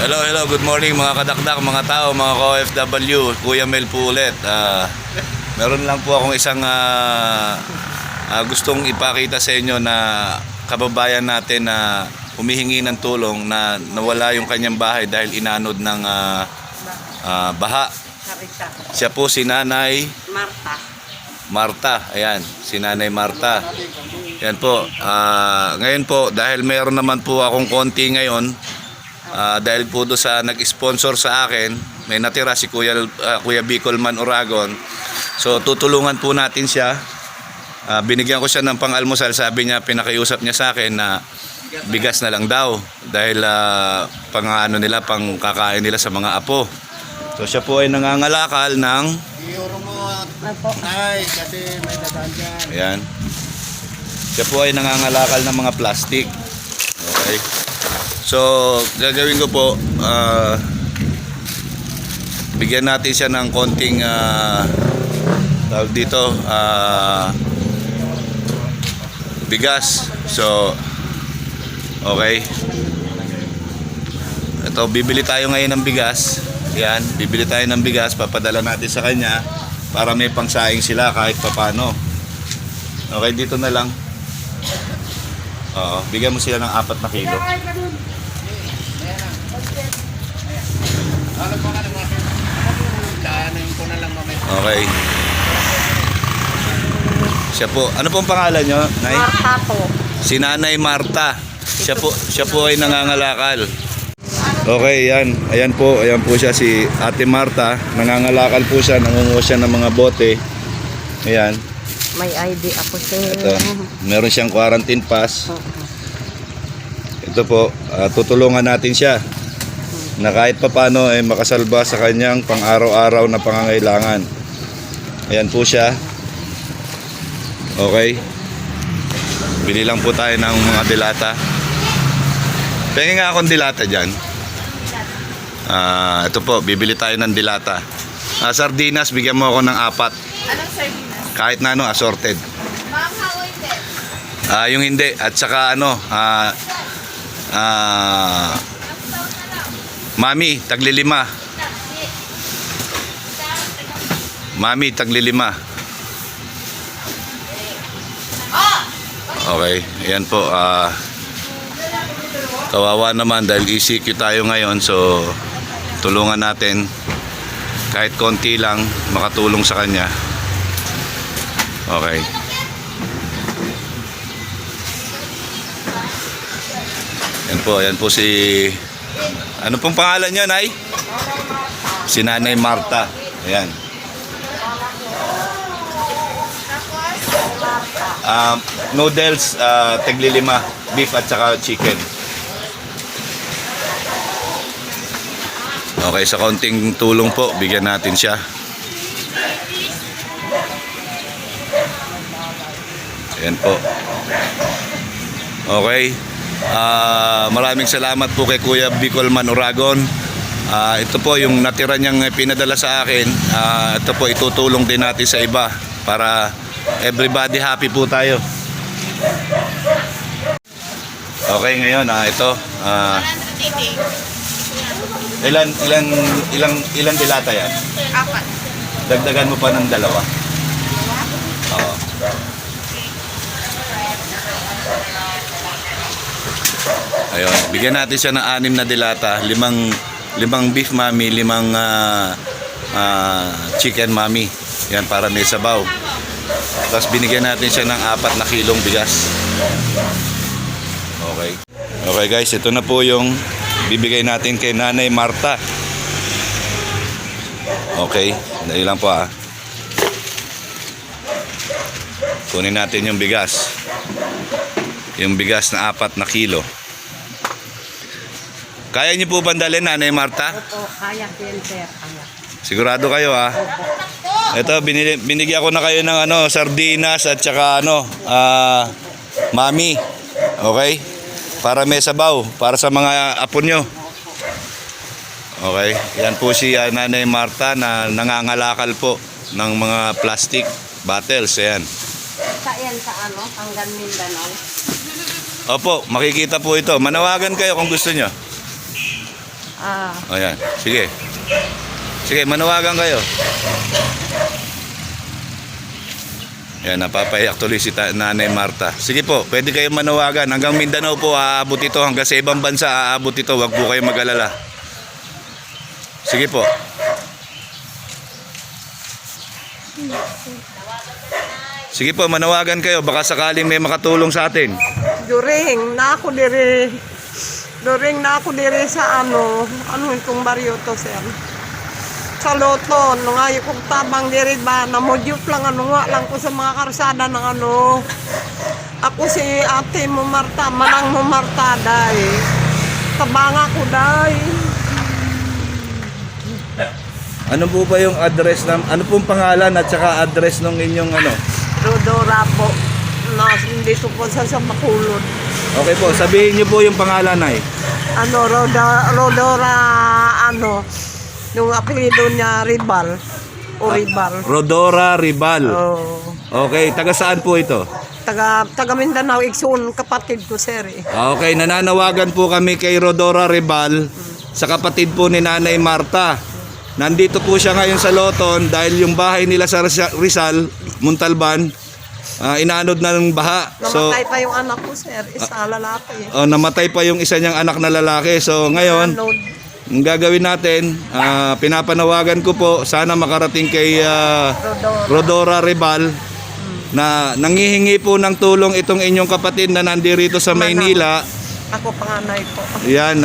Hello, good morning mga kadakdak, mga tao, mga ka-OFW. Kuya Mel po ulit. Meron lang po akong isang gustong ipakita sa inyo na kababayan natin na humihingi ng tulong na nawala yung kanyang bahay dahil inanod ng baha. Siya po si Nanay Marta. Ayan, si Nanay Marta. Yan po. Ngayon po, dahil mayroon naman po akong konti ngayon, dahil po doon sa nag-sponsor sa akin, may natira si Kuya Bicolman Oragon. So tutulungan po natin siya. Binigyan ko siya ng pang-almusal. Sabi niya, pinakiusap niya sa akin na bigas na lang daw dahil pang kakain nila sa mga apo. So siya po ay nangangalakal ng kasi may dadaan dyan. Ayan. Siya po ay nangangalakal ng mga plastic. Okay. So, gagawin ko po, bigyan natin siya ng konting tawag dito, bigas. So, okay. Ito, bibili tayo ngayon ng bigas. Yan, bibili tayo ng bigas, papadala natin sa kanya para may pangsaing sila kahit papano. Okay, dito na lang. Oo, bigyan mo sila ng 4 na kilo. Okay. Siya po. Ano pong pangalan nyo, Nay? Marta po. Si Nanay Marta. Siya po ay nangangalakal. Okay, yan. Ayan po siya, si Ate Marta. Nangangalakal po siya, nangunguha siya ng mga bote. Ayan. May ID ako sir. Ito, meron siyang quarantine pass. Ito po, tutulungan natin siya na kahit papano ay makasalba sa kanyang pang-araw-araw na pangangailangan. Ayan po siya. Okay. Bili lang po tayo ng mga dilata. Pengen nga akong dilata dyan. Ito po, bibili tayo ng dilata. Sardinas, bigyan mo ako ng 4. Anong sardinas? Kahit na ano, assorted. Ma'am, how is it? Yung hindi. At saka ano, Mami, tagli 5. Mami, tagli 5. Okay, ayan po. Kawawa naman dahil ECQ tayo ngayon. So, tulungan natin. Kahit konti lang, makatulong sa kanya. Okay. Ayan po si... Ano pong pangalan niyo, Nay? Si Nanay Marta. Ayan. Noodles, tigli 5. Beef at saka chicken. Okay, sa konting tulong po, bigyan natin siya. Ayan po. Okay. Maraming salamat po kay Kuya Bicolman Oragon. Ito po yung natira niyang pinadala sa akin. Ito po itutulong din natin sa iba para everybody happy po tayo. Okay, ngayon ito 180. ilang dilata yan? 4. Dagdagan mo pa ng 2. Oo. Ayun, bigyan natin siya ng 6 na dilata, 5 beef mami, 5 chicken mami. Yan para may sabaw. Tapos binigyan natin siya ng 4 na kilong bigas. Okay. Okay guys, ito na po yung bibigay natin kay Nanay Marta. Okay, dahil lang po kunin natin yung bigas. Yung bigas na 4 na kilo. Kaya niyo po bandalin, Nanay Marta? Opo, kaya ko yan sir. Kaya. Sigurado kayo Ito, binigyan ko na kayo ng sardinas at saka mami. Okay? Para may sabaw, para sa mga apo nyo. Okay? Yan po si Nanay Marta na nangangalakal po ng mga plastic bottles. Ayan. Sa yan sa hanggang Mindanao. Opo, makikita po ito. Manawagan kayo kung gusto nyo. O yan. Sige. Sige, manawagan kayo. Yan, napapayak tuloy si Nanay Marta. Sige po, pwede kayo manawagan. Hanggang Mindanao po aabot ito. Hanggang sa ibang bansa aabot ito. Huwag po kayo mag-alala. Sige po. Sige po, manawagan kayo. Baka sakaling may makatulong sa atin. During na ako diri sa ano itong baryo to, sir. Sa Loton, nung ayaw kong tabang diri ba, namodyot lang lang ko sa mga karsada ng ano. Ako si ate mo Marta, manang mo Marta, day. Tabanga ko, day. Ano po ba yung address ano pong pangalan at saka address ng inyong ano? Rodora po. Dito po sa Bacolod. Okay po, sabihin niyo po yung pangalan ay. Ano, Rodora, ano, yung apelido niya, Ribal. O Ribal. Rodora Ribal. Oh. Okay, taga saan po ito? Taga Mindanao, Igsoon, kapatid ko, sir. Okay, nananawagan po kami kay Rodora Ribal sa kapatid po ni Nanay Marta. Nandito po siya ngayon sa Loton dahil yung bahay nila sa Rizal, Montalban, inanod na ng baha. Namatay pa yung anak ko, sir. Isa lalaki. Namatay pa yung isa niyang anak na lalaki. So ngayon, ang gagawin natin, pinapanawagan ko po, sana makarating kay Rodora Ribal na nangihingi po ng tulong itong inyong kapatid na nandirito sa Maynila. Ako panganay po. Yan,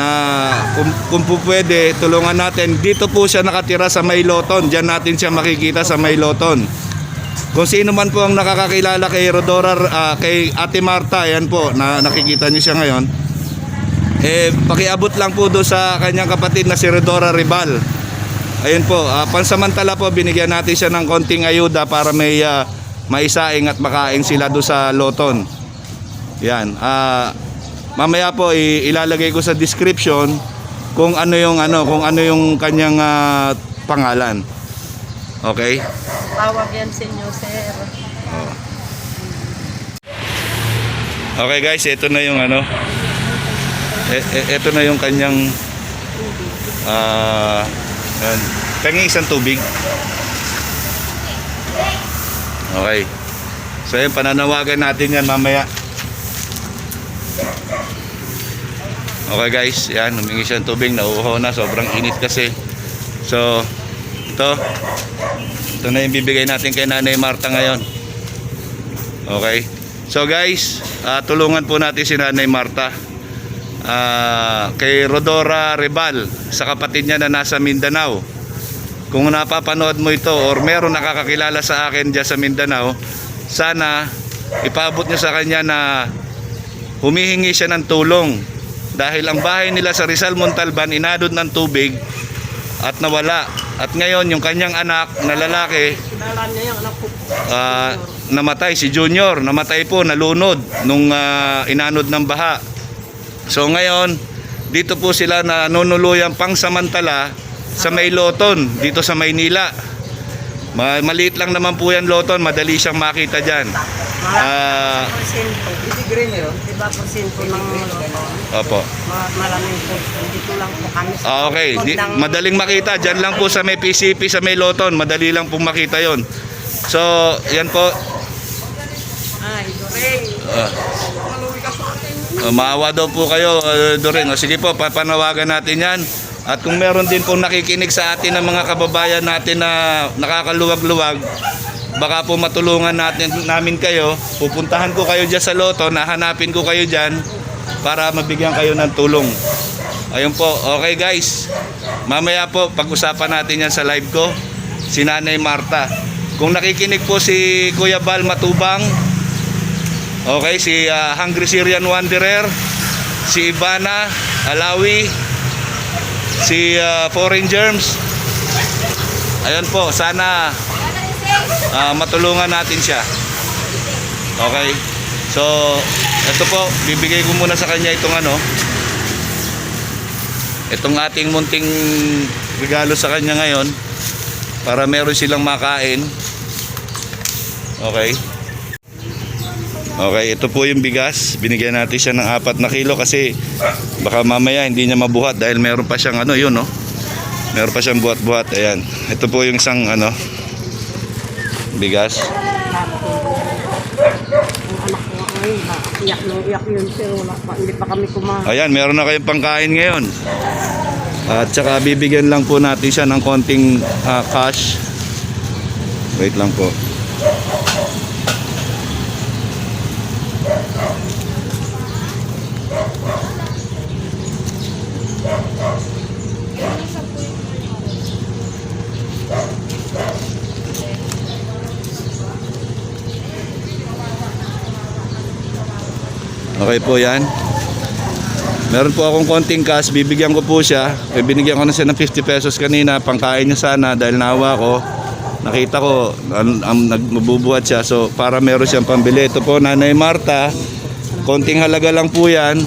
kung po pwede, tulungan natin. Dito po siya nakatira sa Mayloton. Diyan natin siya makikita sa Mayloton. Kung sino man po ang nakakakilala kay Rodora, kay Ate Marta, yan po, na nakikita niyo siya ngayon. Pakiabot lang po doon sa kanyang kapatid na si Rodora Ribal. Ayun po, pansamantala po binigyan natin siya ng konting ayuda para may maisaing at makain sila doon sa Loton. Yan. Mamaya po ilalagay ko sa description kung ano yung kanyang pangalan. Okay? Tawag yan sa inyo, sir. Okay guys, ito na yung ito na yung kanyang kanyang isang tubig. Okay. So yun, pananawagan natin yan mamaya. Okay guys, yan, humingi siya ng tubig, nauuhaw na, sobrang init kasi. So, ito na yung bibigay natin kay Nanay Marta ngayon. Okay. So guys, tulungan po natin si Nanay Marta. Kay Rodora Ribal, sa kapatid niya na nasa Mindanao. Kung napapanood mo ito or meron nakakakilala sa akin dyan sa Mindanao, sana ipaabot niyo sa kanya na humihingi siya ng tulong dahil ang bahay nila sa Rizal, Montalban inadod ng tubig at nawala. At ngayon yung kanyang anak na lalaki, Kilala niya yung anak ko. namatay, si Junior, namatay po, nalunod nung inanod ng baha. So ngayon, dito po sila nanunuluyan pangsamantala sa Mayloton, dito sa Maynila. Maliit lang naman po yan Loton, madali siyang makita dyan. Porsyento. Diba porsyento ng Loton? Opo. Maraming po. Dito lang po kami. Okay, madaling makita, dyan lang po sa may PCP, sa Mayloton, madali lang po makita yon. So, yan po. Ay, Doreng. Maluwi ka sa akin. Maawa daw po kayo, Doreng. Sige po, papanawagan natin yan. At kung meron din pong nakikinig sa atin ng mga kababayan natin na nakakaluwag-luwag, baka po matulungan namin kayo. Pupuntahan ko kayo dyan sa Loton, hahanapin ko kayo dyan para mabigyan kayo ng tulong. Ayun po, okay guys. Mamaya po, pag-usapan natin yan sa live ko, si Nanay Marta. Kung nakikinig po si Kuya Bal Matubang, okay, si Hungry Syrian Wanderer, si Ivana Alawi, si Foreign Germs. Ayun po, sana matulungan natin siya. Okay. So, ito po, bibigay ko muna sa kanya itong ating munting regalo sa kanya ngayon para meron silang makain. Okay. Okay, ito po yung bigas. Binigyan natin siya ng 4 na kilo kasi baka mamaya hindi niya mabuhat dahil meron pa siyang ano, yun, no? Meron pa siyang buhat-buhat. Ayan. Ito po yung isang ano, bigas. Ang anak ko ay iyak nung iyak yun sir. Wala pa, hindi pa kami kumain. Ayan, meron na kayong pangkain ngayon. At saka bibigyan lang po natin siya ng konting cash. Wait lang po. Okay po yan. Meron po akong konting cash, bibigyan ko po siya. Binigyan ko na siya ng 50 pesos kanina, pangkain niya sana dahil nawa ko. Nakita ko, nagmabubuhat siya. So, para meron siyang pambili. Ito po, Nanay Marta. Konting halaga lang po yan.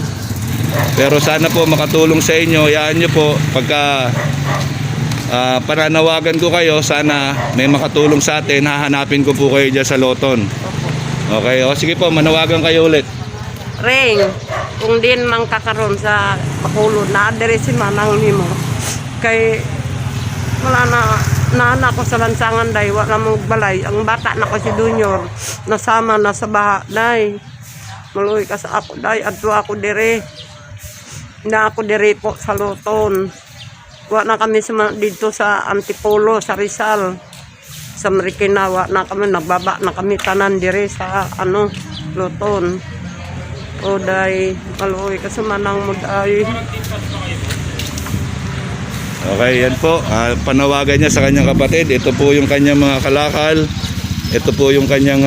Pero sana po makatulong sa inyo. Hayaan nyo po, pagka pananawagan ko kayo, sana may makatulong sa atin. Hahanapin ko po kayo dyan sa Loton. Okay, o sige po, manawagan kayo ulit. Ring, kung din mang kakaroon sa pakulo na address si Manang nimo. Kay wala na ko sa lansangan day, wala mong balay. Ang bata na ko si Junior, nasama na sa baha day. Maluwi ka sa ako day, adto ako dire. Na ako dire po sa Loton. Wala na kami dito sa Antipolo, sa Rizal. Sa Marikina, na kami, nagbaba na kami tanan dire sa ano, Loton. O day, maluwi ka sa Manang mo day. Okay, yan po. Panawagan niya sa kanyang kapatid. Ito po yung kanyang mga kalakal. Ito po yung kanyang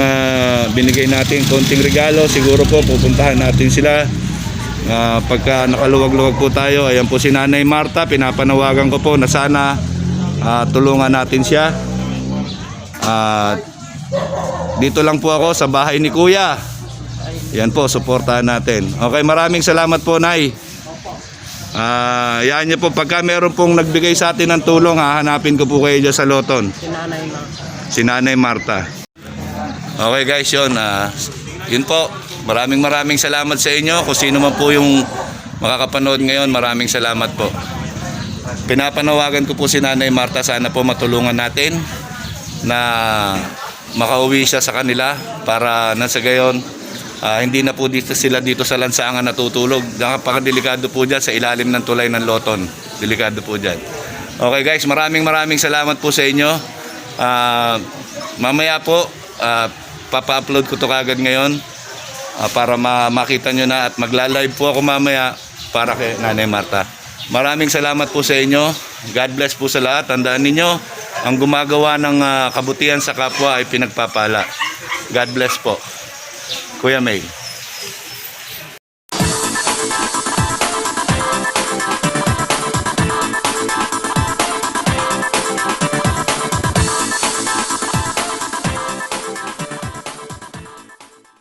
binigay natin konting regalo. Siguro po pupuntahan natin sila. Pagka nakaluwag-luwag po tayo. Ayan po si Nanay Marta. Pinapanawagan ko po na sana tulungan natin siya. Dito lang po ako sa bahay ni Kuya. Yan po, suportahan natin. Okay, maraming salamat po, Nay. Yan niyo po, pagka meron pong nagbigay sa atin ng tulong, hahanapin ko po kayo dyan sa Loton. Si Nanay Marta. Okay guys, yun. Yun po, maraming salamat sa inyo. Kung sino man po yung makakapanood ngayon, maraming salamat po. Pinapanawagan ko po si Nanay Marta, sana po matulungan natin na makauwi siya sa kanila para nasa gayon hindi na po sila dito sa lansangan natutulog. Napakadelikado po dyan sa ilalim ng tulay ng Loton. Delikado po dyan. Okay guys, maraming salamat po sa inyo. Mamaya po, papa-upload ko to kagad ngayon para makita nyo na at magla-live po ako mamaya para kay Nanay Marta. Maraming salamat po sa inyo. God bless po sa lahat. Tandaan ninyo, ang gumagawa ng kabutihan sa kapwa ay pinagpapala. God bless po. Kuya May.